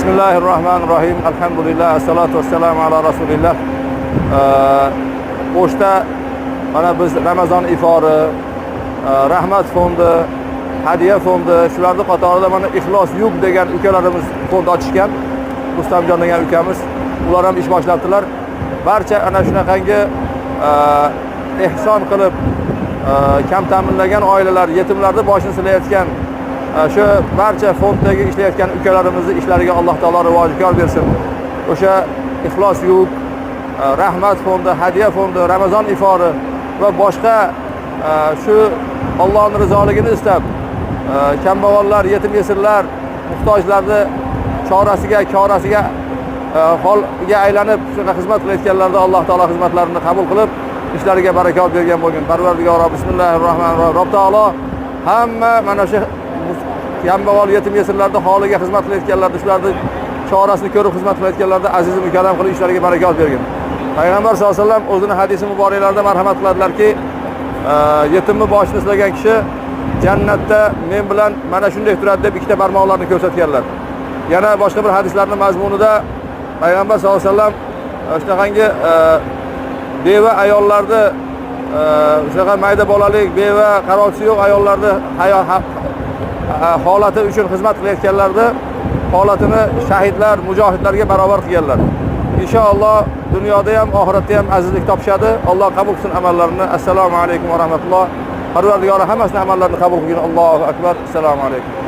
Bismillahirrahmanirrahim. Elhamdülillah. Esselatu vesselamu ala Resulillah. O'shda mana biz Ramazon ifori, rahmat fondi, hadiya fondi, shularning qatorida mana Ixlos Yuk degan ukalarimiz fond ochishgan. Rustamjon degan ukamiz, ular ham ish boshlabdilar. Barcha ana shunaqangi ehson qilib kam ta'minlangan oilalar, yetimlarni boshini silayotgan shu barcha fonddagi ishlayotgan ukalarimizni ishlariga Alloh taolo rivojkor bersin. O'sha Ixlos Yuk, rahmat fondi, hadiya fondi, Ramazon ifori va boshqa shu Allohning rizoligini istab kambag'allar, yetim yesirlar, muhtojlarni korasiga holga aylanib shunaqa xizmat qilayotganlarda Alloh taolo xizmatlarini qabul qilib, ishlariga barakot bergan bo'lgan. Parvardigor Bismillahirrohmanirrohim. Rob taolo hamma mana shu kambag'al, yetim yesirlarning holiga xizmat qilayotganlarda, shularning chorasini ko'rib xizmat qilayotganlarda aziz mukarram qilib ishlariga barakot bergan. Payg'ambar sollallohu alayhi vasallam o'zining hadisi muboraklarida marhamat qiladilarki, yetimni boshini silagan kishi jannatda men bilan mana shunday turadi deb ikkita barmoqlarni ko'rsatganlar. Yana boshqa bir hadislarning mazmunida Payg'ambar sollallohu alayhi vasallam shunaqangi beva ayollarni, shunaqa mayda bolalik, beva qarovchisi yo'q ayollarni holati uchun xizmat qilayotganlarni holatini shahidlar, mujohidlarga barobar qilganlar. Inshaalloh dunyoda ham, oxiratda ham azizlik topishadi. Alloh qabul qilsin amallarini. Assalomu alaykum va rahmatulloh. Parvardigor hammasini amallarini qabul qilgin. Allohu akbar. Assalomu alaykum.